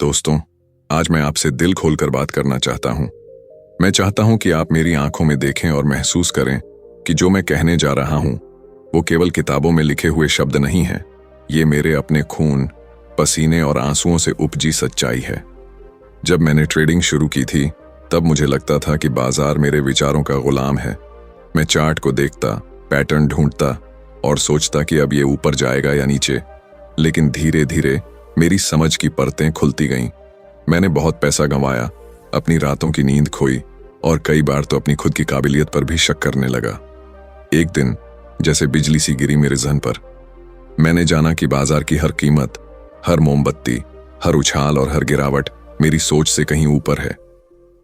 दोस्तों, आज मैं आपसे दिल खोलकर बात करना चाहता हूं। मैं चाहता हूं कि आप मेरी आंखों में देखें और महसूस करें कि जो मैं कहने जा रहा हूं वो केवल किताबों में लिखे हुए शब्द नहीं हैं। ये मेरे अपने खून, पसीने और आंसुओं से उपजी सच्चाई है। जब मैंने ट्रेडिंग शुरू की थी तब मुझे लगता था कि बाजार मेरे विचारों का गुलाम है। मैं चार्ट को देखता, पैटर्न ढूंढता और सोचता कि अब ये ऊपर जाएगा या नीचे। लेकिन धीरे धीरे मेरी समझ की परतें खुलती गईं। मैंने बहुत पैसा गंवाया, अपनी रातों की नींद खोई और कई बार तो अपनी खुद की काबिलियत पर भी शक करने लगा। एक दिन जैसे बिजली सी गिरी मेरे ज़हन पर। मैंने जाना कि बाजार की हर कीमत, हर मोमबत्ती, हर उछाल और हर गिरावट मेरी सोच से कहीं ऊपर है।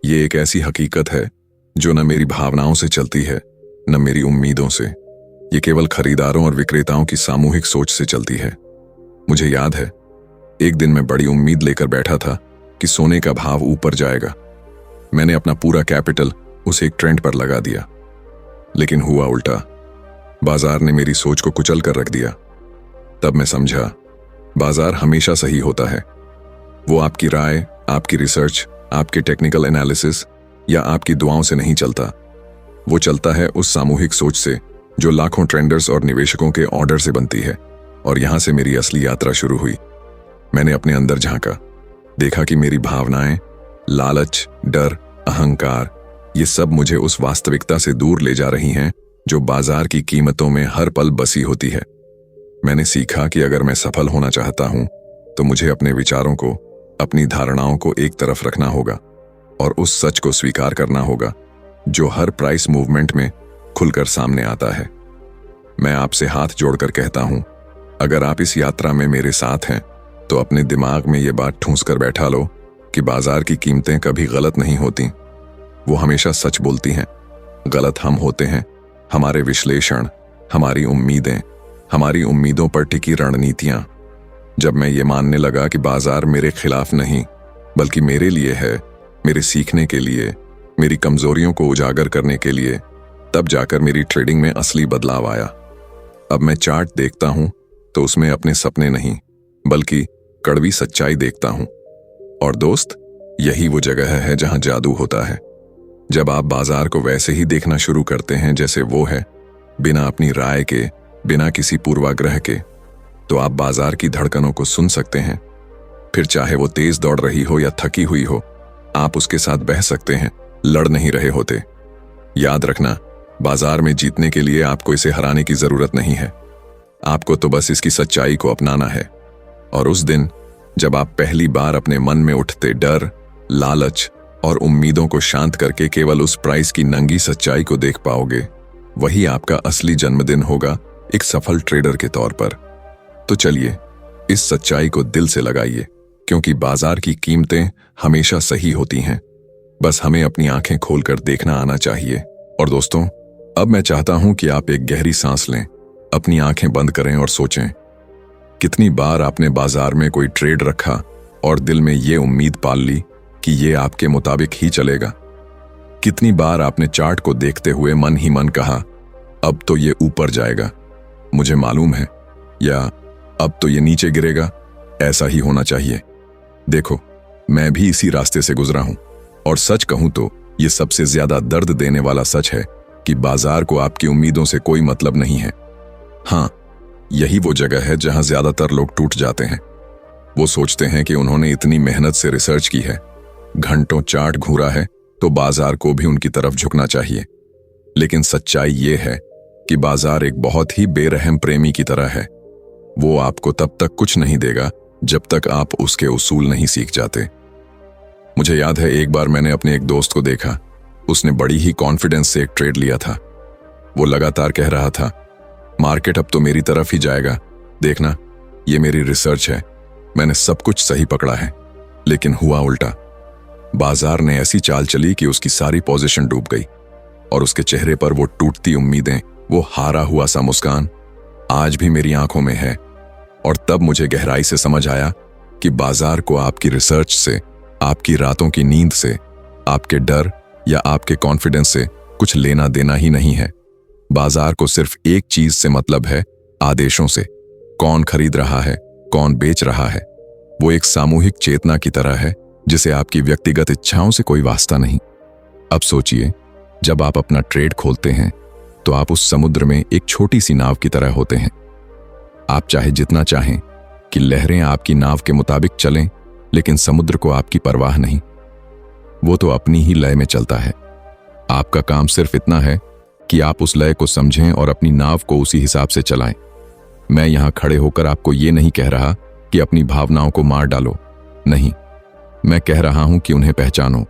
ये एक ऐसी हकीकत है जो न मेरी भावनाओं से चलती है, न मेरी उम्मीदों से। ये केवल खरीदारों और विक्रेताओं की सामूहिक सोच से चलती है। मुझे याद है, एक दिन मैं बड़ी उम्मीद लेकर बैठा था कि सोने का भाव ऊपर जाएगा। मैंने अपना पूरा कैपिटल उस एक ट्रेंड पर लगा दिया। लेकिन हुआ उल्टा। बाजार ने मेरी सोच को कुचल कर रख दिया। तब मैं समझा, बाजार हमेशा सही होता है। वो आपकी राय, आपकी रिसर्च, आपके टेक्निकल एनालिसिस या आपकी दुआओं से नहीं चलता। वो चलता है उस सामूहिक सोच से जो लाखों ट्रेंडर्स और निवेशकों के ऑर्डर से बनती है। और यहां से मेरी असली यात्रा शुरू हुई। मैंने अपने अंदर झांका, देखा कि मेरी भावनाएं, लालच, डर, अहंकार, ये सब मुझे उस वास्तविकता से दूर ले जा रही हैं जो बाजार की कीमतों में हर पल बसी होती है। मैंने सीखा कि अगर मैं सफल होना चाहता हूं तो मुझे अपने विचारों को, अपनी धारणाओं को एक तरफ रखना होगा और उस सच को स्वीकार करना होगा जो हर प्राइस मूवमेंट में खुलकर सामने आता है। मैं आपसे हाथ जोड़कर कहता हूं, अगर आप इस यात्रा में मेरे साथ हैं तो अपने दिमाग में ये बात ठूंस कर बैठा लो कि बाजार की कीमतें कभी गलत नहीं होती। वो हमेशा सच बोलती हैं। गलत हम होते हैं, हमारे विश्लेषण, हमारी उम्मीदें, हमारी उम्मीदों पर टिकी रणनीतियां। जब मैं ये मानने लगा कि बाजार मेरे खिलाफ नहीं बल्कि मेरे लिए है, मेरे सीखने के लिए, मेरी कमजोरियों को उजागर करने के लिए, तब जाकर मेरी ट्रेडिंग में असली बदलाव आया। अब मैं चार्ट देखता हूं तो उसमें अपने सपने नहीं बल्कि कड़वी सच्चाई देखता हूं। और दोस्त, यही वो जगह है जहां जादू होता है। जब आप बाजार को वैसे ही देखना शुरू करते हैं जैसे वो है, बिना अपनी राय के, बिना किसी पूर्वाग्रह के, तो आप बाजार की धड़कनों को सुन सकते हैं। फिर चाहे वो तेज दौड़ रही हो या थकी हुई हो, आप उसके साथ बह सकते हैं, लड़ नहीं रहे होते। याद रखना, बाजार में जीतने के लिए आपको इसे हराने की जरूरत नहीं है। आपको तो बस इसकी सच्चाई को अपनाना है। और उस दिन जब आप पहली बार अपने मन में उठते डर, लालच और उम्मीदों को शांत करके केवल उस प्राइस की नंगी सच्चाई को देख पाओगे, वही आपका असली जन्मदिन होगा एक सफल ट्रेडर के तौर पर। तो चलिए, इस सच्चाई को दिल से लगाइए, क्योंकि बाजार की कीमतें हमेशा सही होती हैं। बस हमें अपनी आंखें खोलकर देखना आना चाहिए। और दोस्तों, अब मैं चाहता हूं कि आप एक गहरी सांस लें, अपनी आंखें बंद करें और सोचें, कितनी बार आपने बाजार में कोई ट्रेड रखा और दिल में ये उम्मीद पाल ली कि ये आपके मुताबिक ही चलेगा। कितनी बार आपने चार्ट को देखते हुए मन ही मन कहा, अब तो ये ऊपर जाएगा, मुझे मालूम है, या अब तो ये नीचे गिरेगा, ऐसा ही होना चाहिए। देखो, मैं भी इसी रास्ते से गुजरा हूं और सच कहूं तो ये सबसे ज्यादा दर्द देने वाला सच है कि बाजार को आपकी उम्मीदों से कोई मतलब नहीं है। हाँ, यही वो जगह है जहां ज्यादातर लोग टूट जाते हैं। वो सोचते हैं कि उन्होंने इतनी मेहनत से रिसर्च की है, घंटों चार्ट घूरा है, तो बाजार को भी उनकी तरफ झुकना चाहिए। लेकिन सच्चाई ये है कि बाजार एक बहुत ही बेरहम प्रेमी की तरह है। वो आपको तब तक कुछ नहीं देगा जब तक आप उसके उसूल नहीं सीख जाते। मुझे याद है, एक बार मैंने अपने एक दोस्त को देखा। उसने बड़ी ही कॉन्फिडेंस से एक ट्रेड लिया था। वो लगातार कह रहा था, मार्केट अब तो मेरी तरफ ही जाएगा, देखना, ये मेरी रिसर्च है, मैंने सब कुछ सही पकड़ा है। लेकिन हुआ उल्टा। बाजार ने ऐसी चाल चली कि उसकी सारी पोजीशन डूब गई और उसके चेहरे पर वो टूटती उम्मीदें, वो हारा हुआ सा मुस्कान आज भी मेरी आंखों में है। और तब मुझे गहराई से समझ आया कि बाजार को आपकी रिसर्च से, आपकी रातों की नींद से, आपके डर या आपके कॉन्फिडेंस से कुछ लेना देना ही नहीं है। बाजार को सिर्फ एक चीज से मतलब है, आदेशों से। कौन खरीद रहा है, कौन बेच रहा है, वो एक सामूहिक चेतना की तरह है जिसे आपकी व्यक्तिगत इच्छाओं से कोई वास्ता नहीं। अब सोचिए, जब आप अपना ट्रेड खोलते हैं तो आप उस समुद्र में एक छोटी सी नाव की तरह होते हैं। आप चाहे जितना चाहें कि लहरें आपकी नाव के मुताबिक चलें, लेकिन समुद्र को आपकी परवाह नहीं। वो तो अपनी ही लय में चलता है। आपका काम सिर्फ इतना है कि आप उस लय को समझें और अपनी नाव को उसी हिसाब से चलाएं। मैं यहां खड़े होकर आपको ये नहीं कह रहा कि अपनी भावनाओं को मार डालो, नहीं। मैं कह रहा हूं कि उन्हें पहचानो,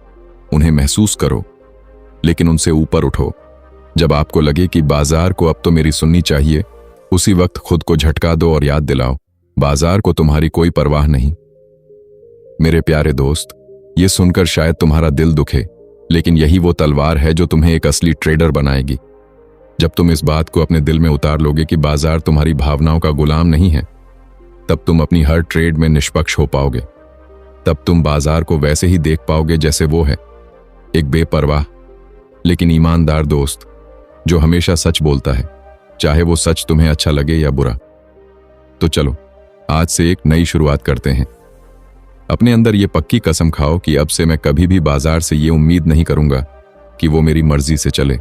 उन्हें महसूस करो, लेकिन उनसे ऊपर उठो। जब आपको लगे कि बाजार को अब तो मेरी सुननी चाहिए, उसी वक्त खुद को झटका दो और याद दिलाओ, बाजार को तुम्हारी कोई परवाह नहीं। मेरे प्यारे दोस्त, ये सुनकर शायद तुम्हारा दिल दुखे, लेकिन यही वो तलवार है जो तुम्हें एक असली ट्रेडर बनाएगी। जब तुम इस बात को अपने दिल में उतार लोगे कि बाजार तुम्हारी भावनाओं का गुलाम नहीं है, तब तुम अपनी हर ट्रेड में निष्पक्ष हो पाओगे। तब तुम बाजार को वैसे ही देख पाओगे जैसे वो है, एक बेपरवाह लेकिन ईमानदार दोस्त जो हमेशा सच बोलता है, चाहे वो सच तुम्हें अच्छा लगे या बुरा। तो चलो, आज से एक नई शुरुआत करते हैं। अपने अंदर ये पक्की कसम खाओ कि अब से मैं कभी भी बाजार से ये उम्मीद नहीं करूंगा कि वो मेरी मर्जी से चले।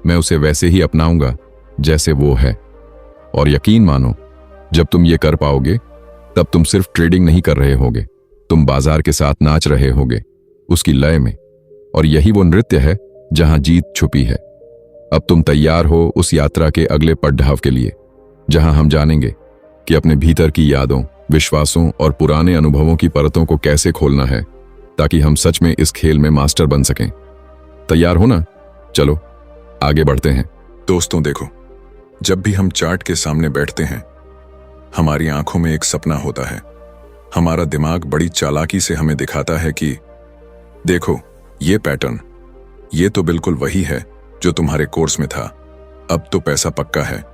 मैं उसे वैसे ही अपनाऊंगा जैसे वो है। और यकीन मानो, जब तुम ये कर पाओगे, तब तुम सिर्फ ट्रेडिंग नहीं कर रहे होगे, तुम बाजार के साथ नाच रहे होगे, उसकी लय में। और यही वो नृत्य है जहां जीत छुपी है। अब तुम तैयार हो उस यात्रा के अगले पड़ाव के लिए, जहां हम जानेंगे कि अपने भीतर की यादों, विश्वासों और पुराने अनुभवों की परतों को कैसे खोलना है, ताकि हम सच में इस खेल में मास्टर बन सकें। तैयार हो ना? चलो आगे बढ़ते हैं। दोस्तों देखो, जब भी हम चार्ट के सामने बैठते हैं, हमारी आंखों में एक सपना होता है। हमारा दिमाग बड़ी चालाकी से हमें दिखाता है कि देखो, ये पैटर्न, ये तो बिल्कुल वही है जो तुम्हारे कोर्स में था, अब तो पैसा पक्का है।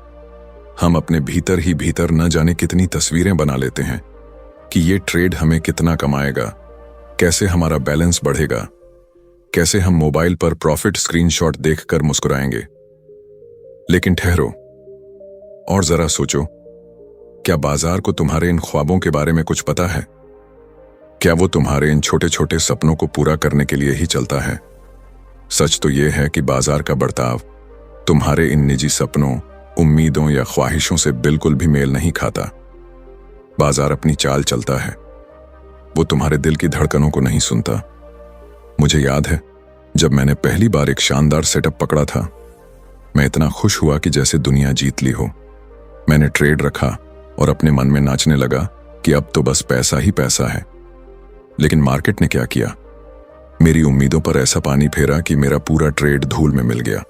हम अपने भीतर ही भीतर न जाने कितनी तस्वीरें बना लेते हैं कि ये ट्रेड हमें कितना कमाएगा, कैसे हमारा बैलेंस बढ़ेगा, कैसे हम मोबाइल पर प्रॉफिट स्क्रीनशॉट देखकर मुस्कुराएंगे। लेकिन ठहरो और जरा सोचो, क्या बाजार को तुम्हारे इन ख्वाबों के बारे में कुछ पता है? क्या वो तुम्हारे इन छोटे छोटे सपनों को पूरा करने के लिए ही चलता है? सच तो यह है कि बाजार का बर्ताव तुम्हारे इन निजी सपनों, उम्मीदों या ख्वाहिशों से बिल्कुल भी मेल नहीं खाता। बाजार अपनी चाल चलता है, वो तुम्हारे दिल की धड़कनों को नहीं सुनता। मुझे याद है, जब मैंने पहली बार एक शानदार सेटअप पकड़ा था, मैं इतना खुश हुआ कि जैसे दुनिया जीत ली हो। मैंने ट्रेड रखा और अपने मन में नाचने लगा कि अब तो बस पैसा ही पैसा है। लेकिन मार्केट ने क्या किया? मेरी उम्मीदों पर ऐसा पानी फेरा कि मेरा पूरा ट्रेड धूल में मिल गया।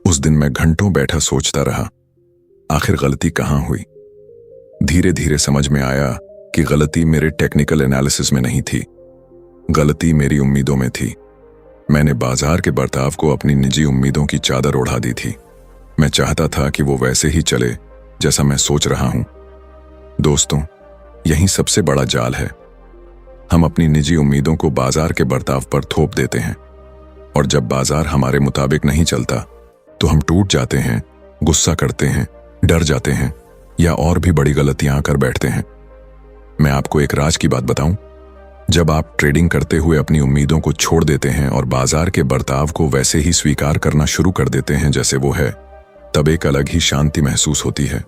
उस दिन मैं घंटों बैठा सोचता रहा, आखिर गलती कहां हुई। धीरे धीरे समझ में आया कि गलती मेरे टेक्निकल एनालिसिस में नहीं थी, गलती मेरी उम्मीदों में थी। मैंने बाजार के बर्ताव को अपनी निजी उम्मीदों की चादर ओढ़ा दी थी। मैं चाहता था कि वो वैसे ही चले जैसा मैं सोच रहा हूं। दोस्तों, यही सबसे बड़ा जाल है। हम अपनी निजी उम्मीदों को बाजार के बर्ताव पर थोप देते हैं, और जब बाजार हमारे मुताबिक नहीं चलता तो हम टूट जाते हैं, गुस्सा करते हैं, डर जाते हैं या और भी बड़ी गलतियां कर बैठते हैं। मैं आपको एक राज की बात बताऊं, जब आप ट्रेडिंग करते हुए अपनी उम्मीदों को छोड़ देते हैं और बाजार के बर्ताव को वैसे ही स्वीकार करना शुरू कर देते हैं जैसे वो है, तब एक अलग ही शांति महसूस होती है।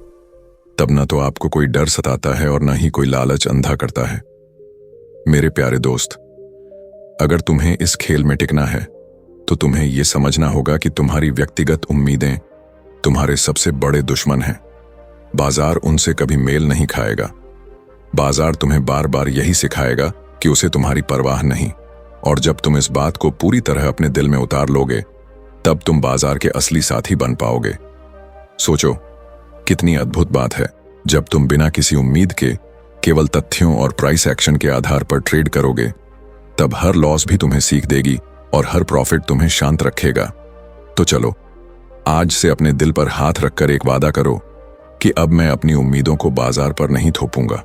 तब न तो आपको कोई डर सताता है और न ही कोई लालच अंधा करता है। मेरे प्यारे दोस्त, अगर तुम्हें इस खेल में टिकना है तो तुम्हें यह समझना होगा कि तुम्हारी व्यक्तिगत उम्मीदें तुम्हारे सबसे बड़े दुश्मन हैं। बाजार उनसे कभी मेल नहीं खाएगा। बाजार तुम्हें बार बार यही सिखाएगा कि उसे तुम्हारी परवाह नहीं, और जब तुम इस बात को पूरी तरह अपने दिल में उतार लोगे, तब तुम बाजार के असली साथी बन पाओगे। सोचो, कितनी अद्भुत बात है जब तुम बिना किसी उम्मीद के केवल तथ्यों और प्राइस एक्शन के आधार पर ट्रेड करोगे। तब हर लॉस भी तुम्हें सीख देगी और हर प्रॉफिट तुम्हें शांत रखेगा। तो चलो, आज से अपने दिल पर हाथ रखकर एक वादा करो कि अब मैं अपनी उम्मीदों को बाजार पर नहीं थोपूंगा।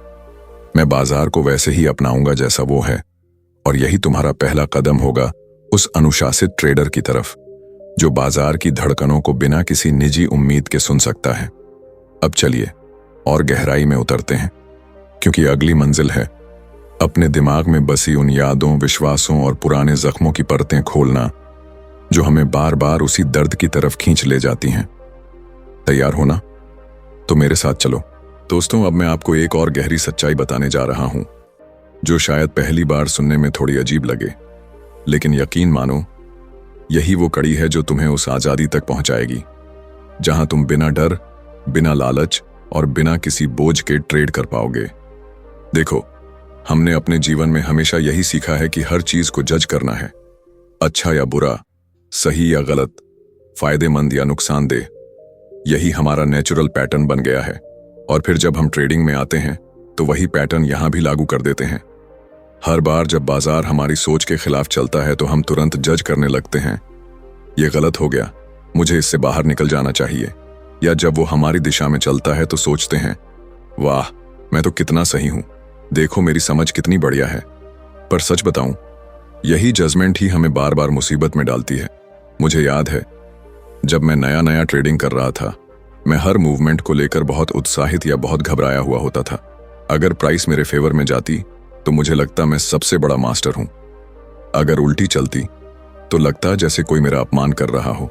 मैं बाजार को वैसे ही अपनाऊंगा जैसा वो है, और यही तुम्हारा पहला कदम होगा उस अनुशासित ट्रेडर की तरफ जो बाजार की धड़कनों को बिना किसी निजी उम्मीद के सुन सकता है। अब चलिए और गहराई में उतरते हैं, क्योंकि अगली मंजिल है अपने दिमाग में बसी उन यादों, विश्वासों और पुराने जख्मों की परतें खोलना जो हमें बार बार उसी दर्द की तरफ खींच ले जाती हैं। तैयार हो ना? तो मेरे साथ चलो। दोस्तों, अब मैं आपको एक और गहरी सच्चाई बताने जा रहा हूं जो शायद पहली बार सुनने में थोड़ी अजीब लगे, लेकिन यकीन मानो, यही वो कड़ी है जो तुम्हें उस आजादी तक पहुंचाएगी जहां तुम बिना डर, बिना लालच और बिना किसी बोझ के ट्रेड कर पाओगे। देखो, हमने अपने जीवन में हमेशा यही सीखा है कि हर चीज को जज करना है, अच्छा या बुरा, सही या गलत, फायदेमंद या नुकसानदेह। यही हमारा नेचुरल पैटर्न बन गया है और फिर जब हम ट्रेडिंग में आते हैं तो वही पैटर्न यहां भी लागू कर देते हैं। हर बार जब बाजार हमारी सोच के खिलाफ चलता है तो हम तुरंत जज करने लगते हैं, ये गलत हो गया, मुझे इससे बाहर निकल जाना चाहिए। या जब वो हमारी दिशा में चलता है तो सोचते हैं, वाह, मैं तो कितना सही हूं, देखो मेरी समझ कितनी बढ़िया है। पर सच बताऊं, यही जजमेंट ही हमें बार बार मुसीबत में डालती है। मुझे याद है, जब मैं नया नया ट्रेडिंग कर रहा था, मैं हर मूवमेंट को लेकर बहुत उत्साहित या बहुत घबराया हुआ होता था। अगर प्राइस मेरे फेवर में जाती तो मुझे लगता मैं सबसे बड़ा मास्टर हूं। अगर उल्टी चलती तो लगता जैसे कोई मेरा अपमान कर रहा हो।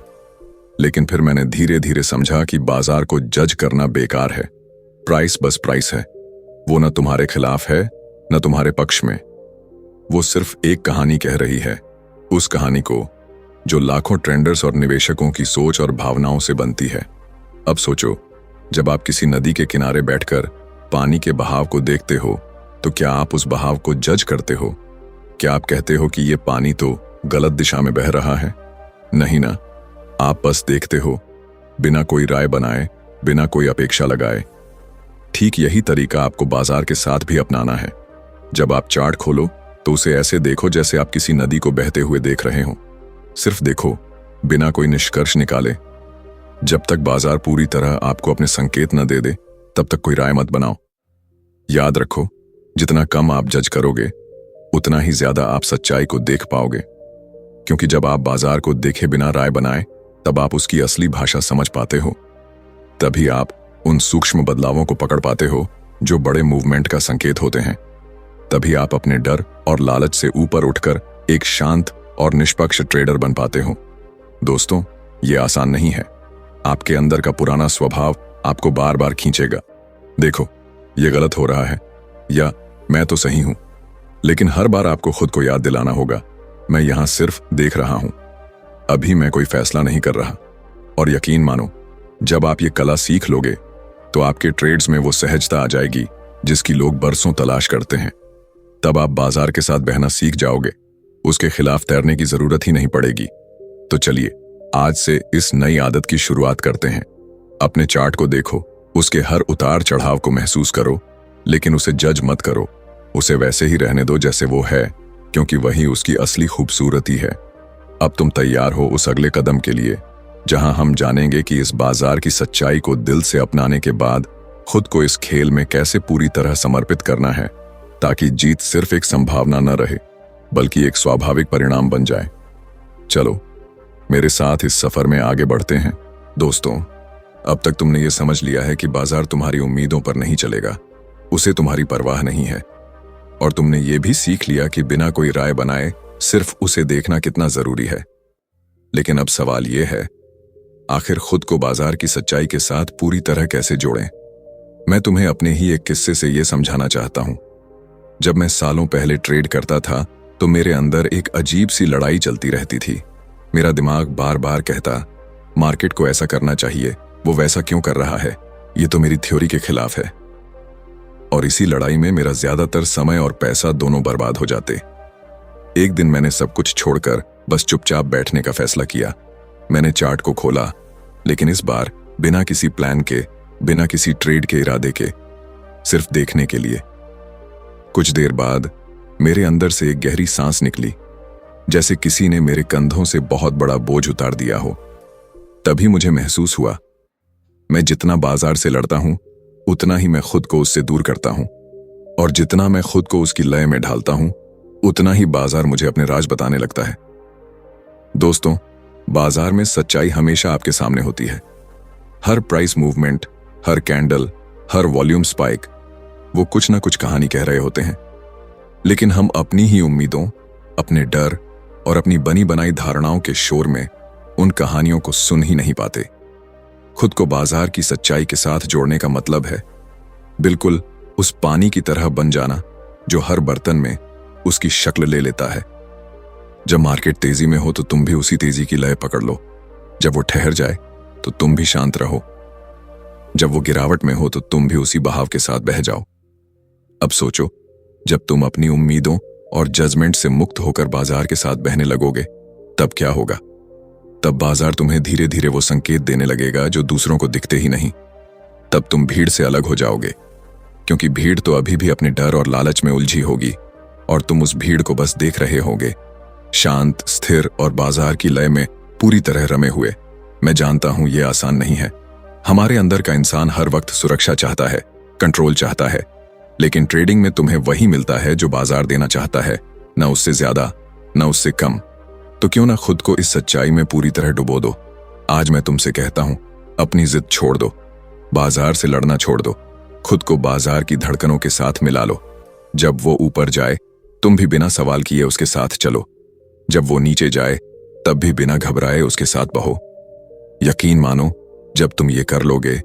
लेकिन फिर मैंने धीरे धीरे समझा कि बाजार को जज करना बेकार है। प्राइस बस प्राइस है, वो न तुम्हारे खिलाफ है न तुम्हारे पक्ष में। वो सिर्फ एक कहानी कह रही है, उस कहानी को जो लाखों ट्रेंडर्स और निवेशकों की सोच और भावनाओं से बनती है। अब सोचो, जब आप किसी नदी के किनारे बैठकर पानी के बहाव को देखते हो तो क्या आप उस बहाव को जज करते हो? क्या आप कहते हो कि ये पानी तो गलत दिशा में बह रहा है? नहीं ना, आप बस देखते हो, बिना कोई राय बनाए, बिना कोई अपेक्षा लगाए। ठीक यही तरीका आपको बाजार के साथ भी अपनाना है। जब आप चार्ट खोलो तो उसे ऐसे देखो जैसे आप किसी नदी को बहते हुए देख रहे हो। सिर्फ देखो, बिना कोई निष्कर्ष निकाले। जब तक बाजार पूरी तरह आपको अपने संकेत न दे दे, तब तक कोई राय मत बनाओ। याद रखो, जितना कम आप जज करोगे, उतना ही ज्यादा आप सच्चाई को देख पाओगे। क्योंकि जब आप बाजार को देखे बिना राय बनाए, तब आप उसकी असली भाषा समझ पाते हो। तभी आप उन सूक्ष्म बदलावों को पकड़ पाते हो जो बड़े मूवमेंट का संकेत होते हैं। तभी आप अपने डर और लालच से ऊपर उठकर एक शांत और निष्पक्ष ट्रेडर बन पाते हो। दोस्तों, ये आसान नहीं है। आपके अंदर का पुराना स्वभाव आपको बार बार खींचेगा। देखो, ये गलत हो रहा है, या मैं तो सही हूं। लेकिन हर बार आपको खुद को याद दिलाना होगा, मैं यहां सिर्फ देख रहा हूं, अभी मैं कोई फैसला नहीं कर रहा। और यकीन मानो, जब आप ये कला सीख लोगे तो आपके ट्रेड्स में वो सहजता आ जाएगी जिसकी लोग बरसों तलाश करते हैं। तब आप बाजार के साथ बहना सीख जाओगे, उसके खिलाफ तैरने की जरूरत ही नहीं पड़ेगी। तो चलिए, आज से इस नई आदत की शुरुआत करते हैं। अपने चार्ट को देखो, उसके हर उतार चढ़ाव को महसूस करो, लेकिन उसे जज मत करो। उसे वैसे ही रहने दो जैसे वो है, क्योंकि वही उसकी असली खूबसूरती है। अब तुम तैयार हो उस अगले कदम के लिए, जहां हम जानेंगे कि इस बाजार की सच्चाई को दिल से अपनाने के बाद खुद को इस खेल में कैसे पूरी तरह समर्पित करना है, ताकि जीत सिर्फ एक संभावना न रहे, बल्कि एक स्वाभाविक परिणाम बन जाए। चलो, मेरे साथ इस सफर में आगे बढ़ते हैं। दोस्तों, अब तक तुमने ये समझ लिया है कि बाजार तुम्हारी उम्मीदों पर नहीं चलेगा, उसे तुम्हारी परवाह नहीं है। और तुमने ये भी सीख लिया कि बिना कोई राय बनाए सिर्फ उसे देखना कितना जरूरी है। लेकिन अब सवाल यह है, आखिर खुद को बाजार की सच्चाई के साथ पूरी तरह कैसे जोड़ें? मैं तुम्हें अपने ही एक किस्से से यह समझाना चाहता हूं। जब मैं सालों पहले ट्रेड करता था तो मेरे अंदर एक अजीब सी लड़ाई चलती रहती थी। मेरा दिमाग बार बार कहता, मार्केट को ऐसा करना चाहिए, वो वैसा क्यों कर रहा है, ये तो मेरी थ्योरी के खिलाफ है। और इसी लड़ाई में मेरा ज्यादातर समय और पैसा दोनों बर्बाद हो जाते। एक दिन मैंने सब कुछ छोड़कर बस चुपचाप बैठने का फैसला किया। मैंने चार्ट को खोला, लेकिन इस बार बिना किसी प्लान के, बिना किसी ट्रेड के इरादे के, सिर्फ देखने के लिए। कुछ देर बाद मेरे अंदर से एक गहरी सांस निकली, जैसे किसी ने मेरे कंधों से बहुत बड़ा बोझ उतार दिया हो। तभी मुझे महसूस हुआ, मैं जितना बाजार से लड़ता हूं, उतना ही मैं खुद को उससे दूर करता हूं, और जितना मैं खुद को उसकी लय में ढालता हूं, उतना ही बाजार मुझे अपने राज बताने लगता है। दोस्तों, बाजार में सच्चाई हमेशा आपके सामने होती है। हर प्राइस मूवमेंट, हर कैंडल, हर वॉल्यूम स्पाइक, वो कुछ ना कुछ कहानी कह रहे होते हैं। लेकिन हम अपनी ही उम्मीदों, अपने डर और अपनी बनी बनाई धारणाओं के शोर में उन कहानियों को सुन ही नहीं पाते। खुद को बाजार की सच्चाई के साथ जोड़ने का मतलब है बिल्कुल उस पानी की तरह बन जाना जो हर बर्तन में उसकी शक्ल ले लेता है। जब मार्केट तेजी में हो तो तुम भी उसी तेजी की लय पकड़ लो। जब वो ठहर जाए तो तुम भी शांत रहो। जब वो गिरावट में हो तो तुम भी उसी बहाव के साथ बह जाओ। अब सोचो, जब तुम अपनी उम्मीदों और जजमेंट से मुक्त होकर बाजार के साथ बहने लगोगे तब क्या होगा? तब बाजार तुम्हें धीरे धीरे वो संकेत देने लगेगा जो दूसरों को दिखते ही नहीं। तब तुम भीड़ से अलग हो जाओगे, क्योंकि भीड़ तो अभी भी अपने डर और लालच में उलझी होगी और तुम उस भीड़ को बस देख रहे होगे, शांत, स्थिर और बाजार की लय में पूरी तरह रमे हुए। मैं जानता हूं ये आसान नहीं है। हमारे अंदर का इंसान हर वक्त सुरक्षा चाहता है, कंट्रोल चाहता है, लेकिन ट्रेडिंग में तुम्हें वही मिलता है जो बाजार देना चाहता है, न उससे ज्यादा, न उससे कम। तो क्यों ना खुद को इस सच्चाई में पूरी तरह डुबो दो। आज मैं तुमसे कहता हूं, अपनी जिद छोड़ दो, बाजार से लड़ना छोड़ दो, खुद को बाजार की धड़कनों के साथ मिला लो। जब वो ऊपर जाए तुम भी बिना सवाल किए उसके साथ चलो। जब वो नीचे जाए तब भी बिना घबराए उसके साथ बहो। यकीन मानो, जब तुम ये कर लोगे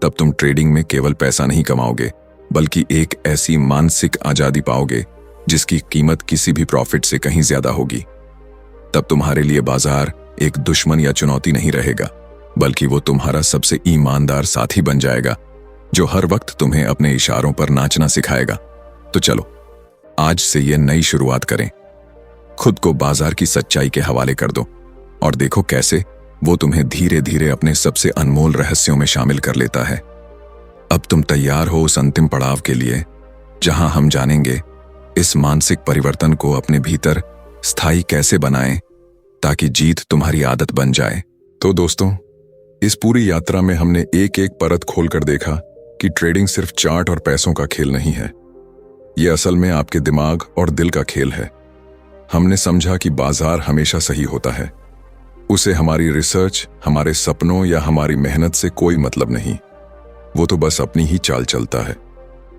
तब तुम ट्रेडिंग में केवल पैसा नहीं कमाओगे, बल्कि एक ऐसी मानसिक आजादी पाओगे जिसकी कीमत किसी भी प्रॉफिट से कहीं ज्यादा होगी। तब तुम्हारे लिए बाजार एक दुश्मन या चुनौती नहीं रहेगा, बल्कि वो तुम्हारा सबसे ईमानदार साथी बन जाएगा जो हर वक्त तुम्हें अपने इशारों पर नाचना सिखाएगा। तो चलो, आज से ये नई शुरुआत करें। खुद को बाजार की सच्चाई के हवाले कर दो और देखो कैसे वो तुम्हें धीरे धीरे अपने सबसे अनमोल रहस्यों में शामिल कर लेता है। अब तुम तैयार हो उस अंतिम पड़ाव के लिए जहां हम जानेंगे इस मानसिक परिवर्तन को अपने भीतर स्थायी कैसे बनाएं ताकि जीत तुम्हारी आदत बन जाए। तो दोस्तों, इस पूरी यात्रा में हमने एक एक परत खोलकर देखा कि ट्रेडिंग सिर्फ चार्ट और पैसों का खेल नहीं है। यह असल में आपके दिमाग और दिल का खेल है। हमने समझा कि बाजार हमेशा सही होता है, उसे हमारी रिसर्च, हमारे सपनों या हमारी मेहनत से कोई मतलब नहीं, वो तो बस अपनी ही चाल चलता है।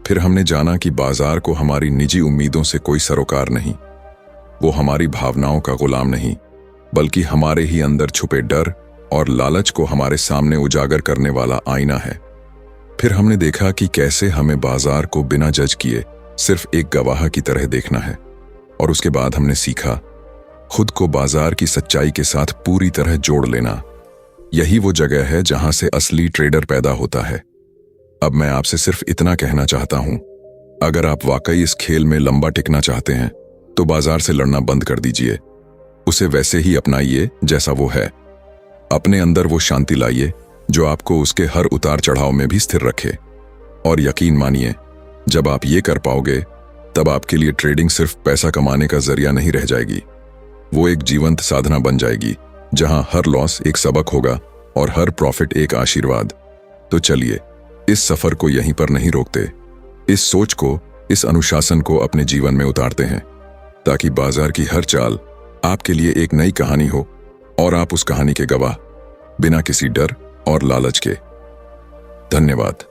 फिर हमने जाना कि बाजार को हमारी निजी उम्मीदों से कोई सरोकार नहीं, वो हमारी भावनाओं का गुलाम नहीं, बल्कि हमारे ही अंदर छुपे डर और लालच को हमारे सामने उजागर करने वाला आईना है। फिर हमने देखा कि कैसे हमें बाजार को बिना जज किए सिर्फ एक गवाह की तरह देखना है। और उसके बाद हमने सीखा खुद को बाजार की सच्चाई के साथ पूरी तरह जोड़ लेना। यही वो जगह है जहां से असली ट्रेडर पैदा होता है। अब मैं आपसे सिर्फ इतना कहना चाहता हूं, अगर आप वाकई इस खेल में लंबा टिकना चाहते हैं तो बाजार से लड़ना बंद कर दीजिए। उसे वैसे ही अपनाइए जैसा वो है। अपने अंदर वो शांति लाइए जो आपको उसके हर उतार चढ़ाव में भी स्थिर रखे। और यकीन मानिए, जब आप ये कर पाओगे तब आपके लिए ट्रेडिंग सिर्फ पैसा कमाने का जरिया नहीं रह जाएगी, वो एक जीवंत साधना बन जाएगी जहां हर लॉस एक सबक होगा और हर प्रॉफिट एक आशीर्वाद। तो चलिए, इस सफर को यहीं पर नहीं रोकते, इस सोच को, इस अनुशासन को अपने जीवन में उतारते हैं ताकि बाजार की हर चाल आपके लिए एक नई कहानी हो और आप उस कहानी के गवाह बिना किसी डर और लालच के। धन्यवाद।